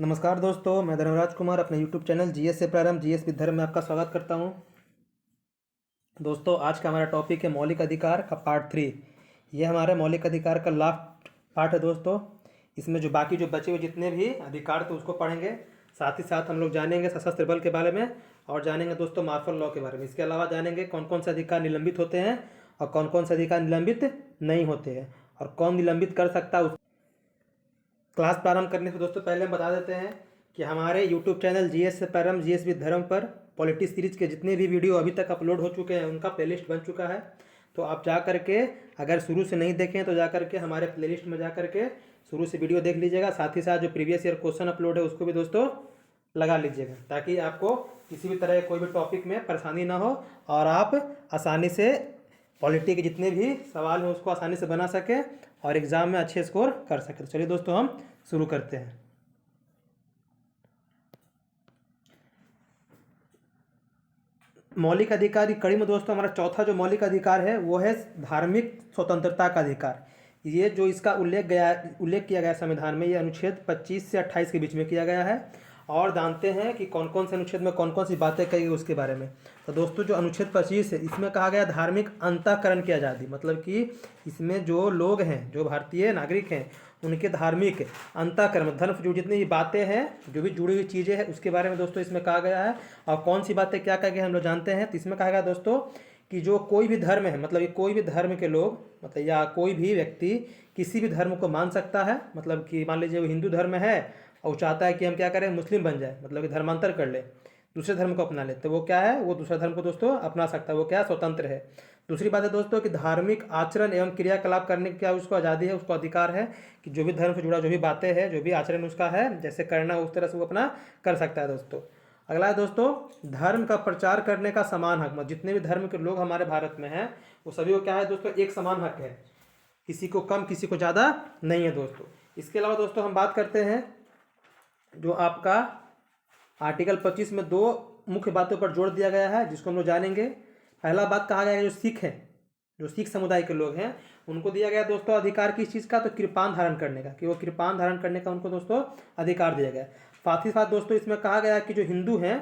नमस्कार दोस्तों, मैं धर्मराज कुमार अपने यूट्यूब चैनल जीएस से प्रारंभ जीएस विद धर्म में आपका स्वागत करता हूं। दोस्तों, आज का हमारा टॉपिक है मौलिक अधिकार का पार्ट 3। ये हमारे मौलिक अधिकार का लास्ट पार्ट है दोस्तों। इसमें जो बाकी जो बचे हुए जितने भी अधिकार थे उसको पढ़ेंगे। साथ ही साथ हम लोग जानेंगे सशस्त्र बल के बारे में और जानेंगे दोस्तों मार्शल लॉ के बारे में। इसके अलावा जानेंगे कौन कौन से अधिकार निलंबित होते हैं और कौन कौन से अधिकार निलंबित नहीं होते हैं और कौन निलंबित कर सकता है। क्लास प्रारंभ करने से दोस्तों पहले हम बता देते हैं कि हमारे YouTube चैनल जीएस से प्रारंभ जीएस विद धर्म पर पॉलिटिक्स सीरीज के जितने भी वीडियो अभी तक अपलोड हो चुके हैं उनका प्लेलिस्ट बन चुका है। तो आप जा करके अगर शुरू से नहीं देखें तो जा करके हमारे प्लेलिस्ट में जा करके शुरू से वीडियो देख लीजिएगा। साथ ही साथ जो प्रीवियस ईयर क्वेश्चन अपलोड है उसको भी दोस्तों लगा लीजिएगा, ताकि आपको किसी भी तरह के कोई भी टॉपिक में परेशानी ना हो और आप आसानी से पॉलिटी के जितने भी सवाल हैं उसको आसानी से बना सकें और एग्ज़ाम में अच्छे स्कोर कर सकें। तो चलिए दोस्तों हम शुरू करते हैं। मौलिक अधिकार की कड़ी में दोस्तों हमारा चौथा जो मौलिक अधिकार है वो है धार्मिक स्वतंत्रता का अधिकार। ये जो इसका उल्लेख किया गया संविधान में, ये अनुच्छेद 25 से 28 के बीच में किया गया है। और जानते हैं कि कौन कौन से अनुच्छेद में कौन कौन सी बातें कही गई उसके बारे में। तो दोस्तों जो अनुच्छेद 25 है इसमें कहा गया धार्मिक अंतःकरण की आज़ादी, मतलब कि इसमें जो लोग हैं, जो भारतीय नागरिक हैं, उनके धार्मिक अंतःकरण धर्म से जुड़ी जितनी भी बातें हैं, जो भी जुड़ी हुई चीज़ें हैं उसके बारे में दोस्तों इसमें कहा गया है। और कौन सी बातें क्या कहा गया हम लोग जानते हैं। तो इसमें कहा गया दोस्तों कि जो कोई भी धर्म है, मतलब कि कोई भी धर्म के लोग, मतलब या कोई भी व्यक्ति किसी भी धर्म को मान सकता है। मतलब कि मान लीजिए वो हिंदू धर्म है और चाहता है कि हम क्या करें, मुस्लिम बन जाए, मतलब कि धर्मांतर कर ले, दूसरे धर्म को अपना ले, तो वो क्या है, वो दूसरा धर्म को दोस्तों अपना सकता है, वो क्या स्वतंत्र है। दूसरी बात है दोस्तों कि धार्मिक आचरण एवं क्रियाकलाप करने की क्या उसको आज़ादी है, उसको अधिकार है कि जो भी धर्म से जुड़ा जो भी बातें हैं, जो भी आचरण उसका है, जैसे करना उस तरह से वो अपना कर सकता है दोस्तों। अगला है दोस्तों धर्म का प्रचार करने का समान हक। मतलब जितने भी धर्म के लोग हमारे भारत में हैं वो सभी को क्या है दोस्तों, एक समान हक है, किसी को कम किसी को ज़्यादा नहीं है दोस्तों। इसके अलावा दोस्तों हम बात करते हैं जो आपका आर्टिकल 25 में दो मुख्य बातों पर जोर दिया गया है जिसको हम लोग जानेंगे। पहला बात कहा गया है जो सिख है, जो सिख समुदाय के लोग हैं, उनको दिया गया दोस्तों अधिकार किस चीज़ का, तो कृपान धारण करने का, कि वो कृपान धारण करने का उनको दोस्तों अधिकार दिया गया। साथ ही साथ दोस्तों इसमें कहा गया कि जो हिंदू हैं,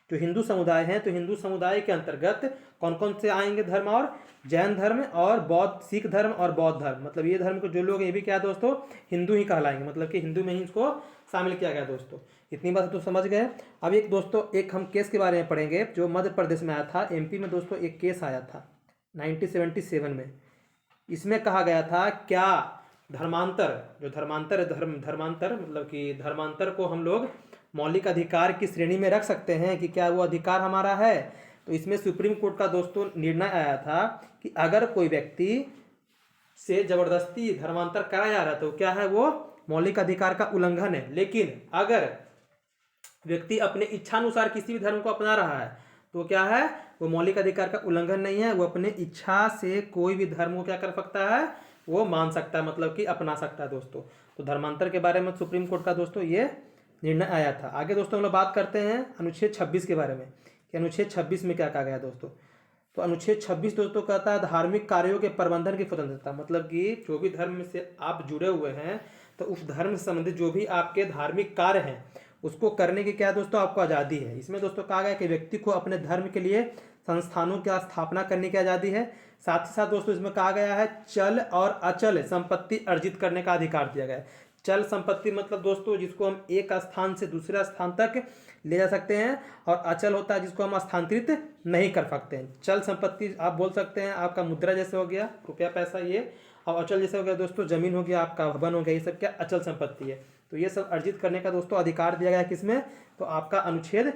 जो हिंदू समुदाय हैं, तो हिंदू समुदाय के अंतर्गत कौन कौन से आएंगे धर्म, और जैन धर्म और बौद्ध, सिख धर्म और बौद्ध धर्म, मतलब ये धर्म के जो लोग हैं ये भी क्या दोस्तों हिंदू ही कहलाएंगे, मतलब कि हिंदू में ही इसको शामिल किया गया दोस्तों। इतनी बात तो समझ गए। अब एक दोस्तों एक हम केस के बारे में पढ़ेंगे जो मध्य प्रदेश में आया था, एमपी में दोस्तों एक केस आया था 1977 में। इसमें कहा गया था क्या धर्मांतर, जो धर्मांतर धर्मांतर मतलब कि धर्मांतर को हम लोग मौलिक अधिकार की श्रेणी में रख सकते हैं कि क्या वो अधिकार हमारा है। तो इसमें सुप्रीम कोर्ट का दोस्तों निर्णय आया था कि अगर कोई व्यक्ति से जबरदस्ती धर्मांतर कराया जा रहा है तो क्या है, वो मौलिक अधिकार का उल्लंघन है। लेकिन अगर व्यक्ति अपने इच्छानुसार किसी भी धर्म को अपना रहा है तो क्या है, वो मौलिक अधिकार का उल्लंघन नहीं है, वो अपने इच्छा से कोई भी धर्म को क्या कर सकता है, वो मान सकता है, मतलब कि अपना सकता है दोस्तों। तो धर्मांतर के बारे में सुप्रीम कोर्ट का दोस्तों ये निर्णय आया था। आगे दोस्तों हम लोग बात करते हैं अनुच्छेद 26 के बारे में कि अनुच्छेद 26 में क्या कहा गया दोस्तों। तो अनुच्छेद 26 दोस्तों कहता है धार्मिक कार्यों के प्रबंधन की स्वतंत्रता, मतलब कि जो भी धर्म से आप जुड़े हुए हैं तो उस धर्म से संबंधित जो भी आपके धार्मिक कार्य हैं उसको करने की क्या दोस्तों आपको आज़ादी है। इसमें दोस्तों कहा गया कि व्यक्ति को अपने धर्म के लिए संस्थानों की स्थापना करने की आज़ादी है। साथ ही साथ दोस्तों इसमें कहा गया है चल और अचल संपत्ति अर्जित करने का अधिकार दिया गया है। चल संपत्ति मतलब दोस्तों जिसको हम एक स्थान से दूसरे स्थान तक ले जा सकते हैं, और अचल होता है जिसको हम स्थानांतरित नहीं कर सकते हैं। चल संपत्ति आप बोल सकते हैं आपका मुद्रा जैसे हो गया, रुपया पैसा ये, और अचल जैसे हो गया दोस्तों जमीन हो गया, आपका भवन हो गया, ये सब क्या अचल संपत्ति है। तो ये सब अर्जित करने का दोस्तों अधिकार दिया गया किसमें, तो आपका अनुच्छेद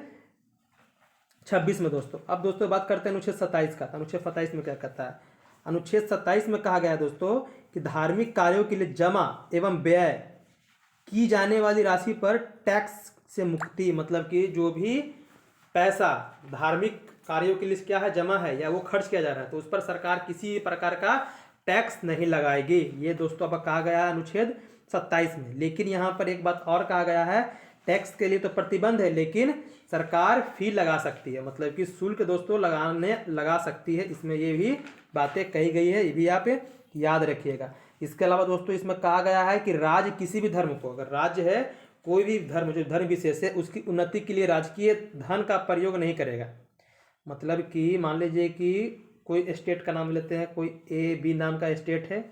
26 में दोस्तों। अब दोस्तों बात करते हैं अनुच्छेद 27 का। अनुच्छेद 27 में क्या कहता है, अनुच्छेद 27 में कहा गया है दोस्तों कि धार्मिक कार्यों के लिए जमा एवं व्यय की जाने वाली राशि पर टैक्स से मुक्ति, मतलब कि जो भी पैसा धार्मिक कार्यों के लिए क्या है जमा है या वो खर्च किया जा रहा है तो उस पर सरकार किसी प्रकार का टैक्स नहीं लगाएगी। ये दोस्तों अब कहा गया है अनुच्छेद 27 में। लेकिन यहाँ पर एक बात और कहा गया है, टैक्स के लिए तो प्रतिबंध है लेकिन सरकार फी लगा सकती है, मतलब कि शुल्क दोस्तों लगा सकती है। इसमें ये भी बातें कही गई है, ये भी आप याद रखिएगा। इसके अलावा दोस्तों इसमें कहा गया है कि राज्य किसी भी धर्म को, अगर राज्य है कोई भी धर्म जो धर्म विशेष है उसकी उन्नति के लिए राजकीय धन का प्रयोग नहीं करेगा। मतलब कि मान लीजिए कि कोई स्टेट का नाम लेते हैं, कोई ए बी नाम का स्टेट है,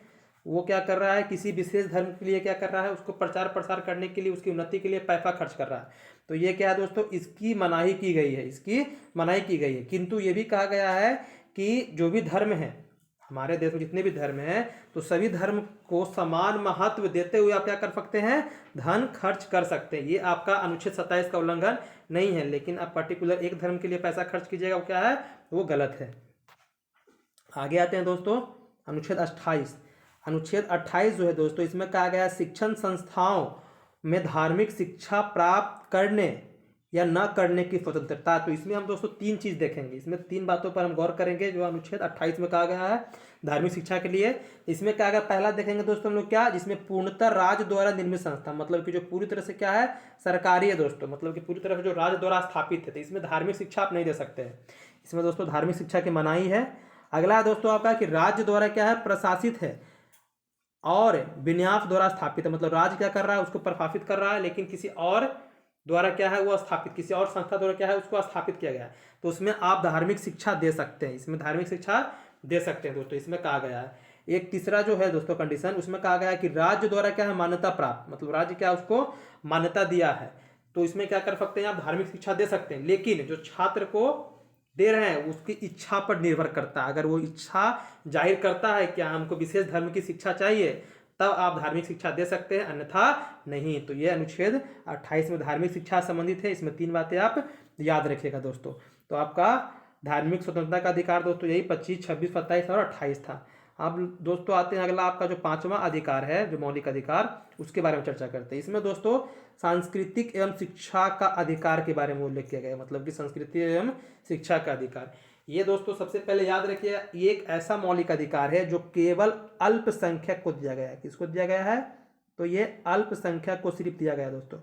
वो क्या कर रहा है, किसी विशेष धर्म के लिए क्या कर रहा है, उसको प्रचार प्रसार करने के लिए, उसकी उन्नति के लिए पैसा खर्च कर रहा है। तो ये क्या है दोस्तों, इसकी मनाही की गई है, इसकी मनाही की गई है। किंतु ये भी कहा गया है कि जो भी धर्म है, हमारे देश में जितने भी धर्म हैं, तो सभी धर्म को समान महत्व देते हुए आप क्या कर सकते हैं, धन खर्च कर सकते हैं। ये आपका अनुच्छेद 27 का उल्लंघन नहीं है, लेकिन आप पर्टिकुलर एक धर्म के लिए पैसा खर्च कीजिएगा, वो क्या है, वो गलत है। आगे आते हैं दोस्तों, अनुच्छेद 28। अनुच्छेद 28 जो है दोस्तों, इसमें कहा गया शिक्षण संस्थाओं में धार्मिक शिक्षा प्राप्त करने या न करने की स्वतंत्रता। तो इसमें हम दोस्तों तीन चीज देखेंगे, इसमें तीन बातों पर हम गौर करेंगे जो अनुच्छेद 28 में कहा गया है धार्मिक शिक्षा के लिए। इसमें कहा गया, पहला देखेंगे दोस्तों हम लोग क्या, जिसमें पूर्णतः राज्य द्वारा निर्मित संस्था, मतलब कि जो पूरी तरह से क्या है, सरकारी है दोस्तों, मतलब कि पूरी तरह से जो राज्य द्वारा स्थापित है, तो इसमें धार्मिक शिक्षा आप नहीं दे सकते हैं, इसमें दोस्तों धार्मिक शिक्षा की मनाही है। अगला है दोस्तों आपका कि राज्य द्वारा क्या है, प्रशासित है और विन्यास द्वारा स्थापित है, मतलब राज्य क्या कर रहा है, उसको प्रशासित कर रहा है, लेकिन किसी और द्वारा क्या है वो स्थापित, किसी और संस्था द्वारा क्या है उसको स्थापित किया गया है, तो उसमें आप धार्मिक शिक्षा दे सकते हैं, इसमें धार्मिक शिक्षा दे सकते हैं दोस्तों, इसमें कहा गया है। एक तीसरा जो है दोस्तों कंडीशन, उसमें कहा गया है कि राज्य द्वारा क्या है, मान्यता प्राप्त, मतलब राज्य क्या उसको मान्यता दिया है, तो इसमें क्या कर सकते हैं, आप धार्मिक शिक्षा दे सकते हैं, लेकिन जो छात्र को दे रहे हैं उसकी इच्छा पर निर्भर करता है। अगर वो इच्छा जाहिर करता है कि हमको विशेष धर्म की शिक्षा चाहिए, तब आप धार्मिक शिक्षा दे सकते हैं, अन्यथा नहीं। तो ये अनुच्छेद 28 में धार्मिक शिक्षा संबंधित है, इसमें तीन बातें आप याद रखिएगा दोस्तों। तो आपका धार्मिक स्वतंत्रता का अधिकार दोस्तों यही 25, 26, 27 और 28 था। अब दोस्तों आते हैं अगला आपका जो पांचवा अधिकार है, जो मौलिक अधिकार, उसके बारे में चर्चा करते हैं। इसमें दोस्तों सांस्कृतिक एवं शिक्षा का अधिकार के बारे में उल्लेख किया गया है, मतलब कि संस्कृति एवं शिक्षा का अधिकार। ये दोस्तों सबसे पहले याद रखिए, ये एक ऐसा मौलिक अधिकार है जो केवल अल्पसंख्यक को दिया गया है। किसको दिया गया है, तो ये अल्पसंख्यक को सिर्फ दिया गया है दोस्तों।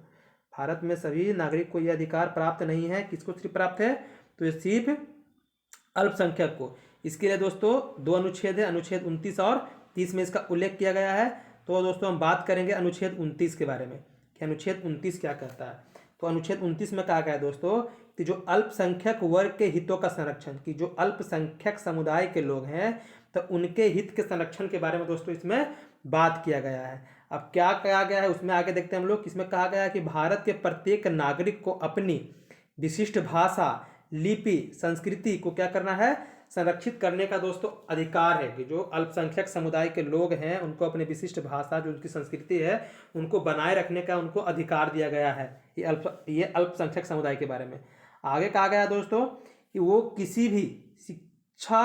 भारत में सभी नागरिक को यह अधिकार प्राप्त नहीं है। किसको सिर्फ प्राप्त है, तो ये सिर्फ अल्पसंख्यक को। इसके लिए दोस्तों दो अनुच्छेद है, अनुच्छेद 29 और 30 में इसका उल्लेख किया गया है। तो दोस्तों हम बात करेंगे अनुच्छेद 29 के बारे में कि अनुच्छेद 29 क्या कहता है। तो अनुच्छेद 29 में कहा गया है दोस्तों कि जो अल्पसंख्यक वर्ग के हितों का संरक्षण, कि जो अल्पसंख्यक समुदाय के लोग हैं तो उनके हित के संरक्षण के बारे में दोस्तों इसमें बात किया गया है। अब क्या कहा गया है उसमें आगे देखते हैं हम लोग। इसमें कहा गया है कि भारत के प्रत्येक नागरिक को अपनी विशिष्ट भाषा, लिपि, संस्कृति को क्या करना है, संरक्षित करने का दोस्तों अधिकार है। कि जो अल्पसंख्यक समुदाय के लोग हैं उनको अपनी विशिष्ट भाषा, जो उनकी संस्कृति है, उनको बनाए रखने का उनको अधिकार दिया गया है। ये अल्पसंख्यक समुदाय के बारे में आगे कहा गया दोस्तों कि वो किसी भी शिक्षा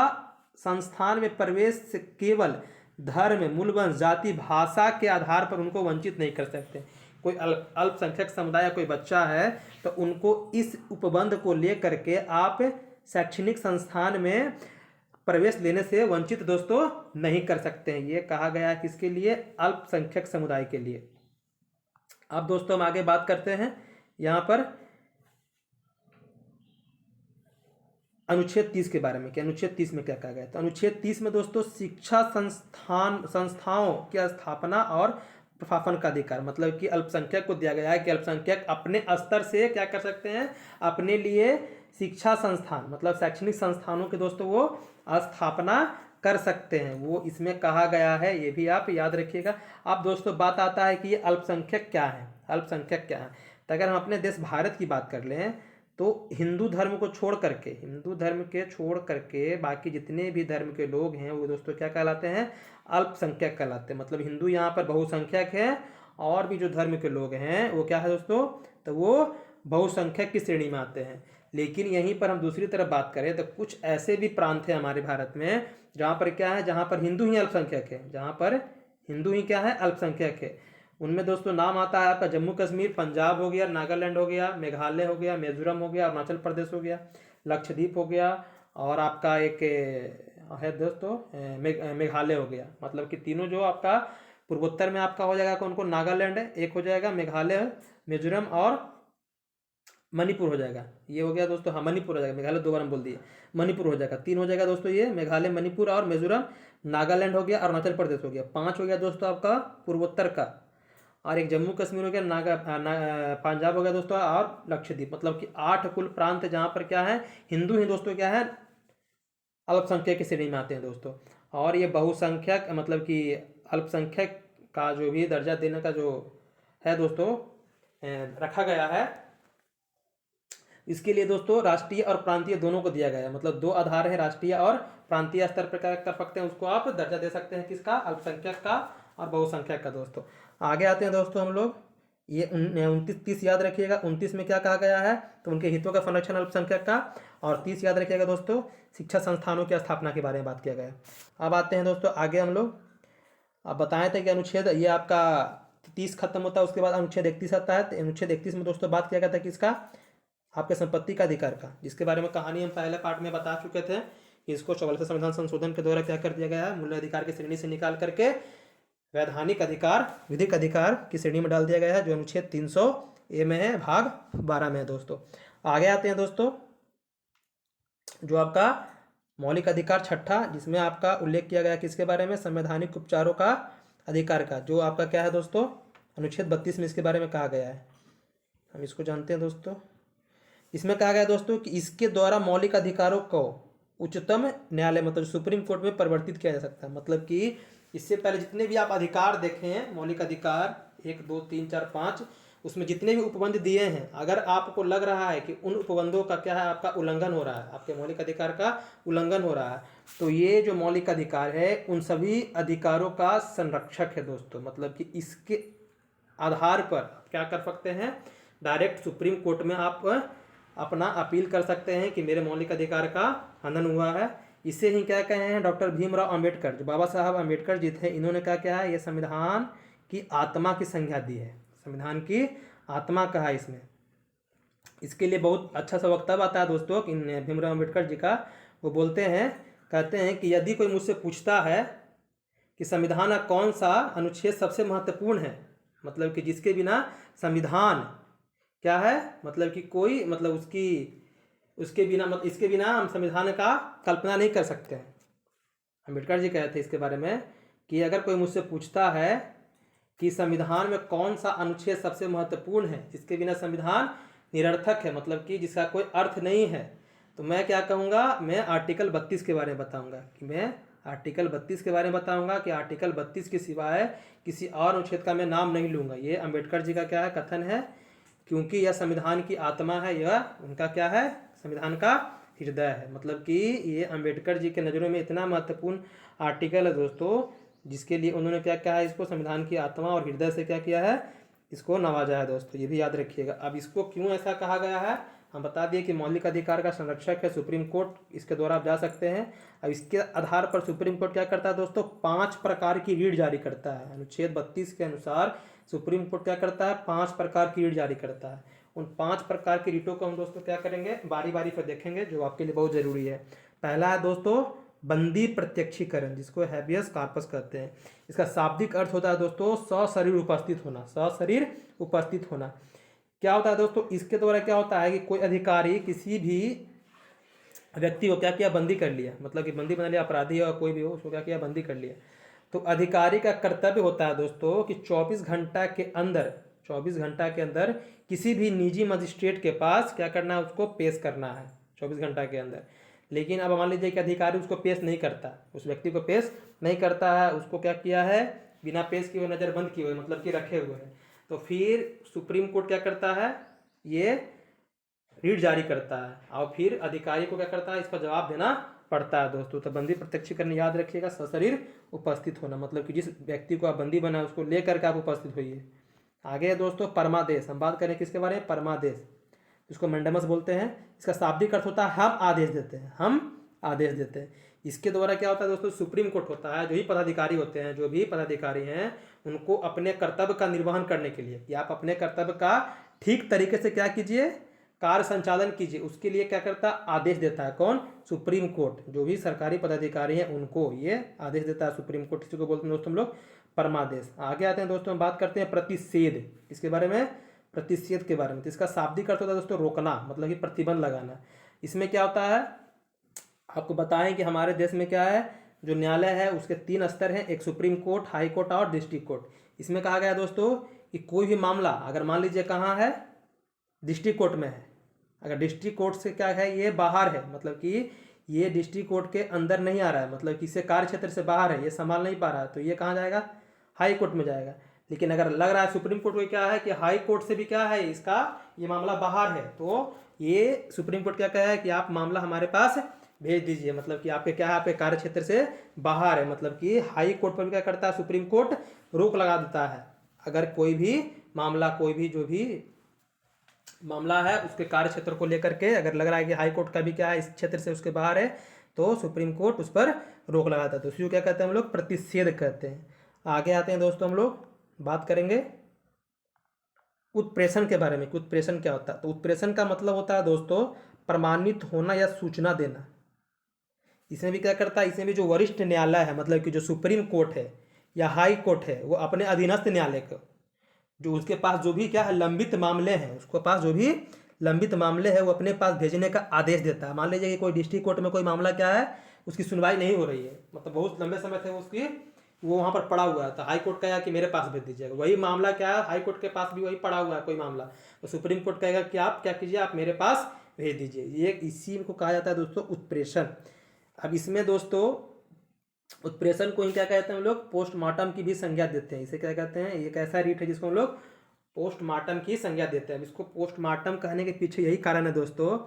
संस्थान में प्रवेश से केवल धर्म, मूलवंश, जाति, भाषा के आधार पर उनको वंचित नहीं कर सकते। कोई अल्पसंख्यक समुदाय कोई बच्चा है तो उनको इस उपबंध को लेकर के आप शैक्षणिक संस्थान में प्रवेश लेने से वंचित दोस्तों नहीं कर सकते हैं। ये कहा गया है किसके लिए, अल्पसंख्यक समुदाय के लिए। अब दोस्तों हम आगे बात करते हैं यहाँ पर अनुच्छेद 30 के बारे में कि अनुच्छेद 30 में क्या कहा गया है। तो अनुच्छेद 30 में दोस्तों शिक्षा संस्थाओं की स्थापना और प्रशासन का अधिकार, मतलब कि अल्पसंख्यक को दिया गया है कि अल्पसंख्यक अपने स्तर से क्या कर सकते हैं, अपने लिए शिक्षा संस्थान, मतलब शैक्षणिक संस्थानों के दोस्तों वो स्थापना कर सकते हैं। वो इसमें कहा गया है, ये भी आप याद रखिएगा। अब दोस्तों बात आता है कि ये अल्पसंख्यक क्या है, अल्पसंख्यक क्या है। तो अगर हम अपने देश भारत की बात कर लें तो हिंदू धर्म को छोड़ करके, हिंदू धर्म के छोड़ करके बाकी जितने भी धर्म के लोग हैं वो दोस्तों क्या कहलाते हैं, अल्पसंख्यक कहलाते हैं। मतलब हिंदू यहाँ पर बहुसंख्यक है और भी जो धर्म के लोग हैं वो क्या है दोस्तों, तो वो बहुसंख्यक की श्रेणी में आते हैं। लेकिन यहीं पर हम दूसरी तरफ बात करें तो कुछ ऐसे भी प्रांत हैं हमारे भारत में जहाँ पर क्या है, जहाँ पर हिंदू ही अल्पसंख्यक है, जहाँ पर हिंदू ही क्या है, अल्पसंख्यक है। उनमें दोस्तों नाम आता है आपका जम्मू कश्मीर, पंजाब हो गया, नागालैंड हो गया, मेघालय हो गया, मिजोरम हो गया, अरुणाचल प्रदेश हो गया, लक्षद्वीप हो गया, और आपका एक है दोस्तों मेघालय हो गया। मतलब कि तीनों जो आपका पूर्वोत्तर में आपका हो जाएगा कौन कौन, नागालैंड एक हो जाएगा, मेघालय, मिजोरम और मणिपुर हो जाएगा। ये हो गया दोस्तों, हाँ मणिपुर हो जाएगा, मेघालय दो बार हम बोल दिए, मणिपुर हो जाएगा। तीन हो जाएगा दोस्तों ये मेघालय, मणिपुर और मिजोरम, नागालैंड हो गया, अरुणाचल प्रदेश हो गया। 5 हो गया दोस्तों आपका पूर्वोत्तर का, और एक जम्मू कश्मीर हो गया, पंजाब हो गया दोस्तों, और लक्षद्वीप। मतलब कि 8 कुल प्रांत जहाँ पर क्या है, हिंदू ही दोस्तों क्या है, अल्पसंख्यक की श्रेणी में आते हैं दोस्तों। और ये बहुसंख्यक मतलब कि अल्पसंख्यक का जो भी दर्जा देने का जो है दोस्तों रखा गया है, इसके लिए दोस्तों राष्ट्रीय और प्रांतीय दोनों को दिया गया है। मतलब 2 आधार है, राष्ट्रीय और प्रांतीय स्तर पर क्या कर सकते हैं, उसको आप दर्जा दे सकते हैं, किसका, अल्पसंख्यक का और बहुसंख्यक का दोस्तों। आगे आते हैं दोस्तों हम लोग, ये 29-30 याद रखिएगा। 29 में क्या कहा गया है, तो उनके हितों का संरक्षण अल्पसंख्यक का, और 30 याद रखिएगा दोस्तों, शिक्षा संस्थानों की स्थापना के बारे में बात किया गया है। अब आते हैं दोस्तों आगे हम लोग, अब बताए थे कि अनुच्छेद ये आपका 30 खत्म होता है, उसके बाद अनुच्छेद 31 आता है। तो अनुच्छेद 31 में दोस्तों बात किया गया था किसका, आपके संपत्ति का अधिकार का, जिसके बारे में कहानी हम पहले पार्ट में बता चुके थे कि इसको 44वें संविधान संशोधन के द्वारा क्या कर दिया गया है, मूल्य अधिकार की श्रेणी से निकाल करके वैधानिक अधिकार, विधिक अधिकार की श्रेणी में डाल दिया गया है, जो अनुच्छेद 300A में है, भाग 12 में है दोस्तों। आगे आते हैं दोस्तों, जो आपका मौलिक अधिकार छठा, जिसमें आपका उल्लेख किया गया किसके बारे में, संवैधानिक उपचारों का अधिकार का, जो आपका क्या है दोस्तों, अनुच्छेद 32 में इसके बारे में कहा गया है। हम इसको जानते हैं दोस्तों। इसमें कहा गया दोस्तों कि इसके द्वारा मौलिक अधिकारों को उच्चतम न्यायालय मतलब सुप्रीम कोर्ट में परिवर्तित किया जा सकता है। मतलब कि इससे पहले जितने भी आप अधिकार देखे हैं, मौलिक अधिकार 1, 2, 3, 4, 5, उसमें जितने भी उपबंध दिए हैं, अगर आपको लग रहा है कि उन उपबंधों का क्या है, आपका उल्लंघन हो रहा है, आपके मौलिक अधिकार का उल्लंघन हो रहा है, तो ये जो मौलिक अधिकार है उन सभी अधिकारों का संरक्षक है दोस्तों। मतलब कि इसके आधार पर क्या कर सकते हैं, डायरेक्ट सुप्रीम कोर्ट में आप अपना अपील कर सकते हैं कि मेरे मौलिक अधिकार का हनन हुआ है। इसे ही क्या कहे हैं डॉक्टर भीमराव अंबेडकर, जो बाबा साहब अंबेडकर जी थे, इन्होंने क्या किया है, ये संविधान की आत्मा की संज्ञा दी है, संविधान की आत्मा कहा इसमें। इसके लिए बहुत अच्छा सा वक्तव्य आता है दोस्तों भीमराव अंबेडकर जी का। वो बोलते हैं, कहते हैं कि यदि कोई मुझसे पूछता है कि संविधान का कौन सा अनुच्छेद सबसे महत्वपूर्ण है, मतलब कि जिसके बिना संविधान क्या है, मतलब कि कोई मतलब उसके बिना मतलब इसके बिना हम संविधान का कल्पना नहीं कर सकते हैं। अम्बेडकर जी कहते हैं इसके बारे में कि अगर कोई मुझसे पूछता है कि संविधान में कौन सा अनुच्छेद सबसे महत्वपूर्ण है, जिसके बिना संविधान निरर्थक है, मतलब कि जिसका कोई अर्थ नहीं है, तो मैं क्या कहूँगा, मैं आर्टिकल 32 के बारे में बताऊँगा। कि मैं आर्टिकल 32 के बारे में बताऊँगा कि आर्टिकल 32 के सिवाय किसी और अनुच्छेद का मैं नाम नहीं लूँगा। ये अम्बेडकर जी का क्या है, कथन है, क्योंकि यह संविधान की आत्मा है, यह उनका क्या है, संविधान का हृदय है। मतलब कि ये अम्बेडकर जी के नज़रों में इतना महत्वपूर्ण आर्टिकल है दोस्तों, जिसके लिए उन्होंने क्या कहा है, इसको संविधान की आत्मा और हृदय से क्या किया है, इसको नवाजा है दोस्तों। ये भी याद रखिएगा। अब इसको क्यों ऐसा कहा गया है, हम बता दिए कि मौलिक अधिकार का संरक्षक है सुप्रीम कोर्ट, इसके द्वारा आप जा सकते हैं। अब इसके आधार पर सुप्रीम कोर्ट क्या करता है दोस्तों, 5 प्रकार की रीट जारी करता है। अनुच्छेद 32 के अनुसार सुप्रीम कोर्ट क्या करता है, 5 प्रकार की रीट जारी करता है। उन 5 प्रकार की रीटों को हम दोस्तों क्या करेंगे, बारी बारी पर देखेंगे, जो आपके लिए बहुत जरूरी है। पहला है दोस्तों बंदी प्रत्यक्षीकरण, जिसको हैबियस कॉर्पस कहते हैं। इसका शाब्दिक अर्थ होता है दोस्तों सशरीर उपस्थित होना, सशरीर उपस्थित होना। क्या होता है दोस्तों, इसके द्वारा क्या होता है कि कोई अधिकारी किसी भी व्यक्ति को क्या किया, बंदी कर लिया, मतलब कि बंदी बना लिया, अपराधी या कोई भी हो, उसको क्या किया, बंदी कर लिया। तो अधिकारी का कर्तव्य होता है दोस्तों कि 24 घंटा के अंदर, 24 घंटा के अंदर किसी भी निजी मजिस्ट्रेट के पास क्या करना है, उसको पेश करना है 24 घंटा के अंदर। लेकिन अब मान लीजिए कि अधिकारी उसको पेश नहीं करता, उस व्यक्ति को पेश नहीं करता है, उसको क्या किया है, बिना पेश किए हुए, नज़रबंद किए हुए, मतलब कि रखे हुए हैं, तो फिर सुप्रीम कोर्ट क्या करता है, ये रीट जारी करता है, और फिर अधिकारी को क्या करता है, इस पर जवाब देना पड़ता है दोस्तों। तो बंदी प्रत्यक्षीकरण याद रखिएगा, सशरीर उपस्थित होना, मतलब कि जिस व्यक्ति को आप बंदी बना उसको लेकर के आप उपस्थित होइए। आगे है दोस्तों परमादेश, हम बात करें किसके बारे में, परमादेश, जिसको मैंडेमस बोलते हैं। इसका शाब्दिक अर्थ होता है हम आदेश देते हैं, हम आदेश देते हैं। इसके द्वारा क्या होता है दोस्तों, सुप्रीम कोर्ट होता है, जो भी पदाधिकारी होते हैं, जो भी पदाधिकारी हैं, उनको अपने कर्तव्य का निर्वहन करने के लिए, कि आप अपने कर्तव्य का ठीक तरीके से क्या कीजिए, कार्य संचालन कीजिए, उसके लिए क्या करता है, आदेश देता है। कौन, सुप्रीम कोर्ट। जो भी सरकारी पदाधिकारी हैं उनको ये आदेश देता है सुप्रीम कोर्ट, इसी को बोलते हैं दोस्तों हम लोग परमादेश। आगे आते हैं दोस्तों, हम बात करते हैं प्रतिषेध, इसके बारे में, प्रतिषेध के बारे में। तो इसका शाब्दिक अर्थ होता है दोस्तों रोकना, मतलब कि प्रतिबंध लगाना। इसमें क्या होता है, आपको बताएं कि हमारे देश में क्या है, जो न्यायालय है उसके 3 स्तर हैं, एक सुप्रीम कोर्ट, हाई कोर्ट और डिस्ट्रिक्ट कोर्ट। इसमें कहा गया दोस्तों कि कोई भी मामला अगर मान लीजिए कहाँ है, डिस्ट्रिक्ट कोर्ट में है, अगर डिस्ट्रिक्ट कोर्ट से क्या है, ये बाहर है, मतलब कि ये डिस्ट्रिक्ट कोर्ट के अंदर नहीं आ रहा है, मतलब कि इससे कार्य क्षेत्र से बाहर है, ये संभाल नहीं पा रहा है, तो ये कहाँ जाएगा, हाई कोर्ट में जाएगा। लेकिन अगर लग रहा है सुप्रीम कोर्ट को क्या है कि हाई कोर्ट से भी क्या है, इसका ये मामला बाहर है, तो ये सुप्रीम कोर्ट क्या कहा है कि आप मामला हमारे पास भेज दीजिए, मतलब कि आपके क्या है, आपके कार्य क्षेत्र से बाहर है, मतलब कि हाई कोर्ट पर भी क्या करता है, सुप्रीम कोर्ट रोक लगा देता है। अगर कोई भी मामला, कोई भी जो भी मामला है उसके कार्य क्षेत्र को लेकर के अगर लग रहा है कि हाई कोर्ट का भी क्या है, इस क्षेत्र से उसके बाहर है, तो सुप्रीम कोर्ट उस पर रोक लगाता है। तो उसी को क्या कहते हैं हम लोग, प्रतिषेध कहते हैं। आगे आते हैं दोस्तों, हम लोग बात करेंगे उत्प्रेषण के बारे में कि उत्प्रेषण क्या होता है। तो उत्प्रेषण का मतलब होता है दोस्तों प्रमाणित होना या सूचना देना। इसमें भी क्या करता है, इसमें भी जो वरिष्ठ न्यायालय है, मतलब कि जो सुप्रीम कोर्ट है या हाई कोर्ट है, वो अपने अधीनस्थ न्यायालय को, जो उसके पास जो भी क्या है लंबित मामले हैं, उसके पास जो भी लंबित मामले हैं वो अपने पास भेजने का आदेश देता है। मान लीजिए कि कोई डिस्ट्रिक्ट कोर्ट में कोई मामला क्या है, उसकी सुनवाई नहीं हो रही है, मतलब बहुत लंबे समय से उसकी वो वहाँ पर पड़ा हुआ है, तो हाई कोर्ट कहेगा कि मेरे पास भेज दीजिएगा। वही मामला क्या है, हाई कोर्ट के पास भी वही पड़ा हुआ है कोई मामला, तो सुप्रीम कोर्ट कहेगा कि आप क्या कीजिए, आप मेरे पास भेज दीजिए। ये इसी को कहा जाता है दोस्तों उत्प्रेषण। अब इसमें दोस्तों उत्प्रेषण को ही क्या कहते हैं हम लोग, पोस्टमार्टम की भी संज्ञा देते हैं। इसे क्या कहते हैं, एक ऐसा रीट है जिसको हम लोग पोस्टमार्टम की संज्ञा देते हैं। अब इसको पोस्टमार्टम कहने के पीछे यही कारण है दोस्तों,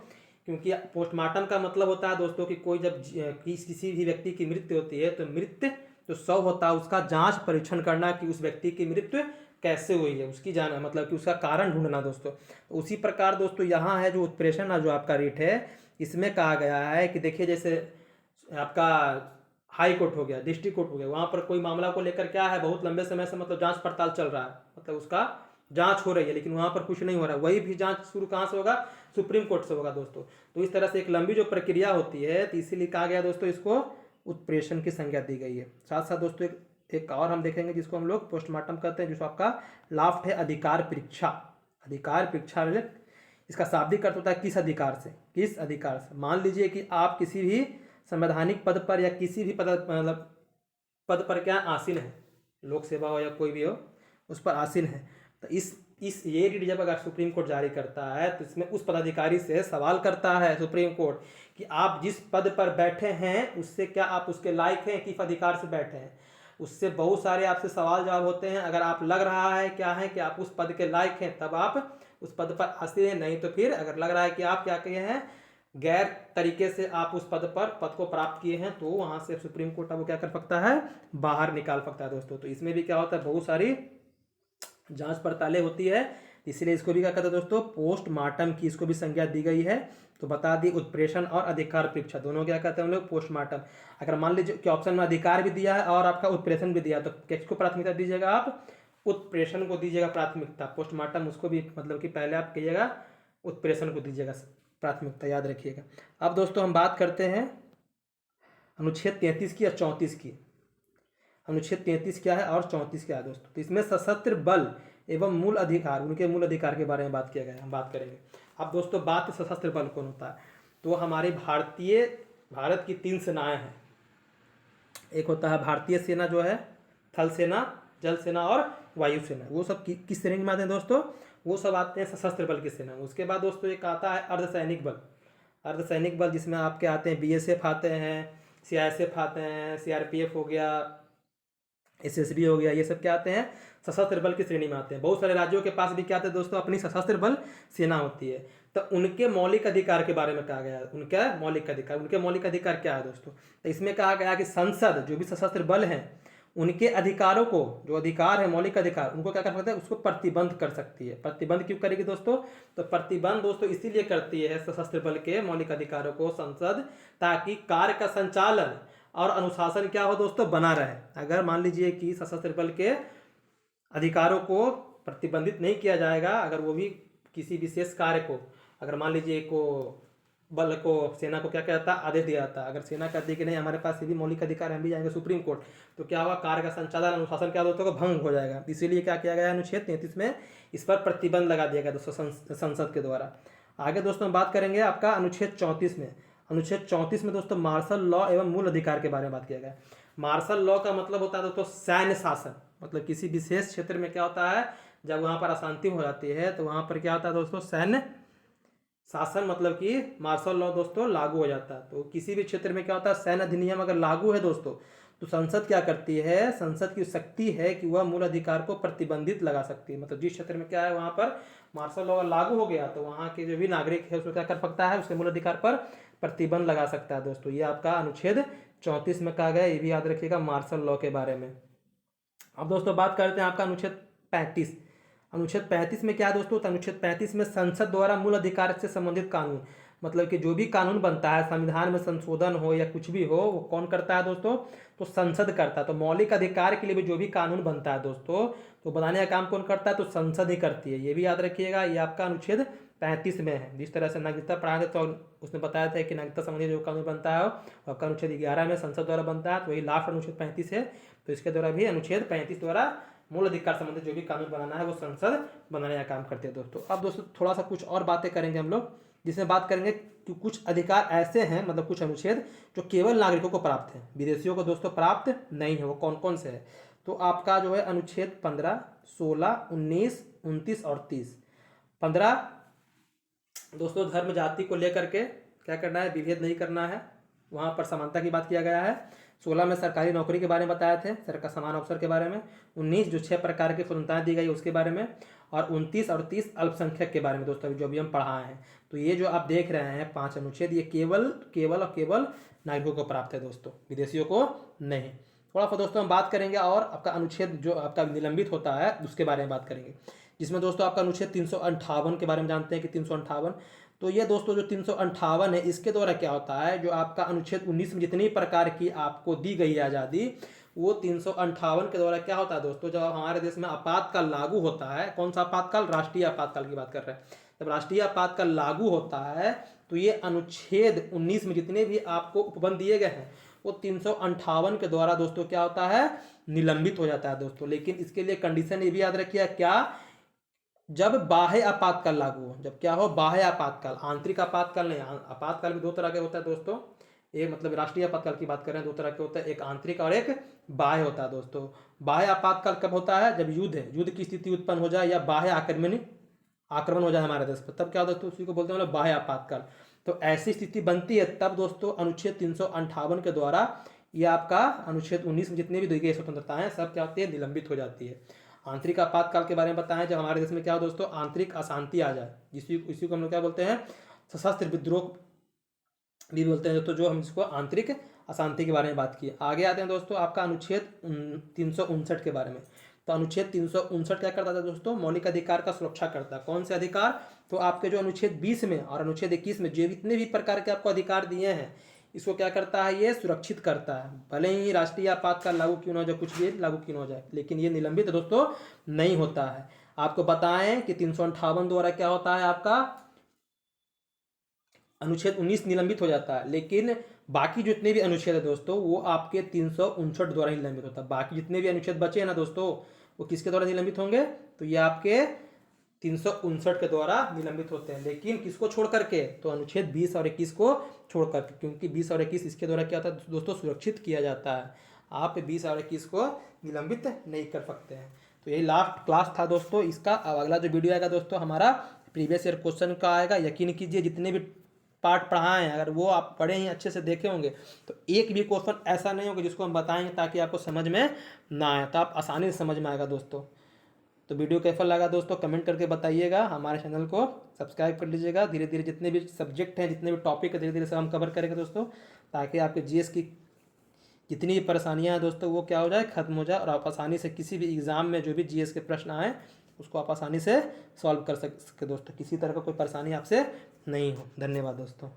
क्योंकि पोस्टमार्टम का मतलब होता है दोस्तों कि कोई जब किसी भी व्यक्ति की मृत्यु होती है, तो मृत्यु जो शव होता है उसका जांच परीक्षण करना कि उस व्यक्ति की मृत्यु कैसे हुई है, उसकी जाना, मतलब कि उसका कारण ढूंढना दोस्तों। तो उसी प्रकार दोस्तों यहाँ है जो उत्प्रेषण है, जो आपका रीट है, इसमें कहा गया है कि देखिए जैसे आपका हाई कोर्ट हो गया, डिस्ट्रिक्ट कोर्ट हो गया, वहाँ पर कोई मामला को लेकर क्या है, बहुत लंबे समय से मतलब जांच पड़ताल चल रहा है, मतलब उसका जांच हो रही है, लेकिन वहाँ पर कुछ नहीं हो रहा है। वही भी जांच शुरू कहाँ से होगा, सुप्रीम कोर्ट से होगा दोस्तों। तो इस तरह से एक लंबी जो प्रक्रिया होती है, तो इसीलिए कहा गया दोस्तों इसको उत्प्रेषण की संज्ञा दी गई है। साथ साथ दोस्तों एक और हम देखेंगे जिसको हम लोग पोस्टमार्टम कहते हैं, जिसको आपका लास्ट है अधिकार परीक्षा। अधिकार परीक्षा में इसका शाब्दिक अर्थ होता है किस अधिकार से, किस अधिकार से। मान लीजिए कि आप किसी भी संवैधानिक पद पर या किसी भी पद मतलब पद पर क्या आसीन है, लोक सेवा हो या कोई भी हो, उस पर आसीन है, तो इस ये रीट जब अगर सुप्रीम कोर्ट जारी करता है, तो इसमें उस पदाधिकारी से सवाल करता है सुप्रीम कोर्ट कि आप जिस पद पर बैठे हैं उससे क्या आप उसके लायक हैं, किस अधिकार से बैठे हैं। उससे बहुत सारे आपसे सवाल जवाब होते हैं। अगर आप लग रहा है क्या है कि आप उस पद के लायक हैं, तब आप उस पद पर आसीन हैं, नहीं तो फिर अगर लग रहा है कि आप क्या किए हैं, गैर तरीके से आप उस पद को प्राप्त किए हैं, तो वहां से सुप्रीम कोर्ट अब क्या कर सकता है, बाहर निकाल सकता है दोस्तों। तो इसमें भी क्या होता है, बहुत सारी जांच पड़तालें होती है, इसलिए इसको भी क्या कहते हैं दोस्तों, पोस्टमार्टम की इसको भी संज्ञा दी गई है। तो बता दी उत्प्रेषण और अधिकार परीक्षा दोनों क्या कहते हैं हम लोग, पोस्टमार्टम। अगर मान लीजिए कि ऑप्शन में अधिकार भी दिया है और आपका उत्प्रेषण भी दिया, तो किसको प्राथमिकता दीजिएगा, आप उत्प्रेषण को दीजिएगा प्राथमिकता। पोस्टमार्टम उसको भी मतलब कि पहले आप कहिएगा, उत्प्रेषण को दीजिएगा प्राथमिकता, याद रखिएगा। अब दोस्तों हम बात करते हैं अनुच्छेद 33 की या 34 की। अनुच्छेद 33 क्या है और 34 क्या है दोस्तों। तो इसमें सशस्त्र बल एवं मूल अधिकार, उनके मूल अधिकार के बारे में बात किया गया है, हम बात करेंगे। अब दोस्तों बात सशस्त्र बल कौन होता है, तो हमारे भारत की 3 सेनाएं हैं। एक होता है भारतीय सेना जो है, थल सेना, जल सेना और वायु सेना। वो सब किस श्रेणी में आते हैं दोस्तों, वो सब आते हैं सशस्त्र बल की सेना में। उसके बाद दोस्तों एक आता है अर्धसैनिक बल। अर्धसैनिक बल जिसमें आपके आते हैं बीएसएफ आते हैं, सीआईएसएफ आते हैं, सीआरपीएफ हो गया, एसएसबी हो गया, ये सब क्या आते हैं, सशस्त्र बल की श्रेणी में आते हैं। बहुत सारे राज्यों के पास भी क्या आते हैं दोस्तों, अपनी सशस्त्र बल सेना होती है। तो उनके मौलिक अधिकार के बारे में कहा गया है। उनके मौलिक अधिकार क्या है दोस्तों, तो इसमें कहा गया कि संसद जो भी सशस्त्र बल हैं उनके अधिकारों को, जो अधिकार है मौलिक अधिकार, उनको क्या कर सकते हैं, उसको प्रतिबंध कर सकती है। प्रतिबंध क्यों करेगी दोस्तों, तो प्रतिबंध दोस्तों इसीलिए करती है सशस्त्र बल के मौलिक अधिकारों को संसद, ताकि कार्य का संचालन और अनुशासन क्या हो दोस्तों, बना रहे। अगर मान लीजिए कि सशस्त्र बल के अधिकारों को प्रतिबंधित नहीं किया जाएगा, अगर वो भी किसी विशेष कार्य को, अगर मान लीजिए को बल को, सेना को क्या कहता है, आदेश दिया जाता है, अगर सेना कहती है कि नहीं हमारे पास ये भी मौलिक अधिकार, हम भी जाएंगे सुप्रीम कोर्ट, तो क्या होगा, कार्य का संचालन अनुशासन क्या दोस्तों को भंग हो जाएगा। इसीलिए क्या किया गया अनुच्छेद 33 में इस पर प्रतिबंध लगा दिया गया दोस्तों संसद के द्वारा। आगे दोस्तों हम बात करेंगे आपका अनुच्छेद 34 में। अनुच्छेद 34 में दोस्तों मार्शल लॉ एवं मूल अधिकार के बारे में बात किया गया। मार्शल लॉ का मतलब होता है दोस्तों सैन्य शासन, मतलब किसी विशेष क्षेत्र में क्या होता है, जब वहाँ पर अशांति हो जाती है तो वहाँ पर क्या होता है दोस्तों, सैन्य शासन मतलब कि मार्शल लॉ दोस्तों लागू हो जाता है। तो किसी भी क्षेत्र में क्या होता है, सैन्य अधिनियम अगर लागू है दोस्तों, तो संसद क्या करती है, संसद की शक्ति है कि वह मूल अधिकार को प्रतिबंधित लगा सकती है। मतलब जिस क्षेत्र में क्या है वहाँ पर मार्शल लॉ लागू हो गया तो वहाँ के जो भी नागरिक है उसको क्या कर सकता है, उसके मूल अधिकार पर प्रतिबंध लगा सकता है दोस्तों। ये आपका अनुच्छेद 34 में कहा गया, ये भी याद रखिएगा मार्शल लॉ के बारे में। अब दोस्तों बात करते हैं आपका अनुच्छेद 35। अनुच्छेद 35 में क्या है दोस्तों, तो अनुच्छेद 35 में संसद द्वारा मूल अधिकार से संबंधित कानून, मतलब कि जो भी कानून बनता है, संविधान में संशोधन हो या कुछ भी हो, वो कौन करता है दोस्तों, तो संसद करता है। तो मौलिक अधिकार के लिए भी जो भी कानून बनता है दोस्तों, तो बनाने का काम कौन करता है, तो संसद ही करती है। ये भी याद रखिएगा, ये आपका अनुच्छेद 35 में है। जिस तरह से नागरिकता पढ़ाए थे तो उसने बताया था कि नागरिकता संबंधी जो कानून बनता है वो आपका अनुच्छेद 11 में संसद द्वारा बनता है, तो वही लास्ट अनुच्छेद 35 है। तो इसके द्वारा भी अनुच्छेद 35 द्वारा मूल अधिकार संबंधित जो भी कानून बनाना है वो संसद बनाने का काम करते हैं दोस्तों। अब दोस्तों थोड़ा सा कुछ और बातें करेंगे हम लोग, जिसमें बात करेंगे कि कुछ अधिकार ऐसे हैं, मतलब कुछ अनुच्छेद जो केवल नागरिकों को प्राप्त हैं, विदेशियों को दोस्तों प्राप्त नहीं है। वो कौन कौन से है, तो आपका जो है अनुच्छेद 15, 16, 19, 29 और 30। 15 दोस्तों धर्म जाति को लेकर के क्या करना है, विभेद नहीं करना है, वहाँ पर समानता की बात किया गया है। 16 में सरकारी नौकरी के बारे में बताए थे, सरकार समान अवसर के बारे में। 19 जो 6 प्रकार की स्वतंत्रताएं दी गई उसके बारे में। और 29 और 30 अल्पसंख्यक के बारे में दोस्तों, जो भी हम पढ़ाए हैं। तो ये जो आप देख रहे हैं 5 अनुच्छेद, ये केवल केवल और केवल नागरिकों को प्राप्त है दोस्तों, विदेशियों को नहीं। थोड़ा सा दोस्तों हम बात करेंगे और आपका अनुच्छेद जो आपका निलंबित होता है उसके बारे में बात करेंगे, जिसमें दोस्तों आपका अनुच्छेद 358 के बारे में जानते हैं कि 358। तो ये दोस्तों जो 358 है, इसके द्वारा क्या होता है, जो आपका अनुच्छेद 19 में जितनी प्रकार की आपको दी गई है आज़ादी, वो 358 के द्वारा क्या होता है दोस्तों, जब हमारे देश में आपातकाल लागू होता है, कौन सा आपातकाल, राष्ट्रीय आपातकाल की बात कर रहे हैं, जब राष्ट्रीय आपातकाल लागू होता है तो ये अनुच्छेद 19 में जितने भी आपको उपबंध दिए गए हैं वो 358 के द्वारा दोस्तों क्या होता है, निलंबित हो जाता है दोस्तों। लेकिन इसके लिए कंडीशन ये भी याद रखिए, क्या, जब बाह्य आपातकाल लागू हो, जब क्या हो, बाह्य आपातकाल, आंतरिक आपातकाल नहीं। आपातकाल भी दो तरह के होता है दोस्तों, एक मतलब राष्ट्रीय आपातकाल की बात कर रहे हैं, दो तरह के होता है, एक आंतरिक और एक बाह्य होता है दोस्तों। बाह्य आपातकाल कब होता है, जब युद्ध है, युद्ध की स्थिति उत्पन्न हो जाए या बाह्य आक्रमण हो जाए हमारे देश पर, तब क्या दोस्तों उसी को बोलते हैं मतलब बाह्य आपातकाल। तो ऐसी स्थिति बनती है तब दोस्तों अनुच्छेद 358 के द्वारा ये आपका अनुच्छेद 19 में जितने भी दी गई स्वतंत्रता है सब क्या होती है, निलंबित हो जाती है। आंतरिक आपातकाल के बारे में बताएं, जब हमारे देश में क्या हो दोस्तों, आंतरिक अशांति आ जाए, इसी को हम लोग क्या बोलते हैं, सशस्त्र विद्रोह भी बोलते हैं दोस्तों, जो हम इसको आंतरिक अशांति के बारे में बात की। आगे आते हैं दोस्तों आपका अनुच्छेद 359 के बारे में। तो अनुच्छेद 359 क्या करता था दोस्तों, मौलिक अधिकार का सुरक्षा करता है। कौन से अधिकार, तो आपके जो अनुच्छेद 20 में और अनुच्छेद 21 में जो जितने भी प्रकार के आपको अधिकार दिए हैं, इसको क्या करता है, ये सुरक्षित करता है। भले ही राष्ट्रीय आपातकाल लागू क्यों ना हो जाए, कुछ भी लागू क्यों ना हो जाए, लेकिन ये निलंबित दोस्तों नहीं होता है। आपको बताएं कि 358 द्वारा क्या होता है, आपका अनुच्छेद 19 निलंबित हो जाता है, लेकिन बाकी जितने भी अनुच्छेद है दोस्तों वो आपके 359 द्वारा ही निलंबित होता है। बाकी जितने भी अनुच्छेद बचे हैं ना दोस्तों, वो किसके द्वारा निलंबित होंगे, तो ये आपके 359 के द्वारा निलंबित होते हैं। लेकिन किसको छोड़ करके, तो अनुच्छेद 20 और 21 को छोड़ करके, क्योंकि 20 और 21 इसके द्वारा क्या होता है दोस्तों, सुरक्षित किया जाता है। आप 20 और 21 को निलंबित नहीं कर सकते हैं। तो यही लास्ट क्लास था दोस्तों इसका। अब अगला जो वीडियो आएगा दोस्तों हमारा प्रीवियस ईयर क्वेश्चन का आएगा। यकीन कीजिए जितने भी पार्ट पढ़ाए हैं अगर वो आप पढ़े ही अच्छे से देखे होंगे तो एक भी क्वेश्चन ऐसा नहीं होगा जिसको हम बताएंगे ताकि आपको समझ में ना आए, तो आप आसानी से समझ में आएगा दोस्तों। तो वीडियो कैसा लगा दोस्तों कमेंट करके बताइएगा। हमारे चैनल को सब्सक्राइब कर लीजिएगा। धीरे धीरे जितने भी सब्जेक्ट हैं, जितने भी टॉपिक है, धीरे धीरे से हम कवर करेंगे दोस्तों, ताकि आपके जीएस की जितनी भी परेशानियां हैं दोस्तों वो क्या हो जाए, खत्म हो जाए, और आप आसानी से किसी भी एग्ज़ाम में जो भी जीएस के प्रश्न आए उसको आप आसानी से सॉल्व कर सके दोस्तों। किसी तरह का कोई परेशानी आपसे नहीं हो। धन्यवाद दोस्तों।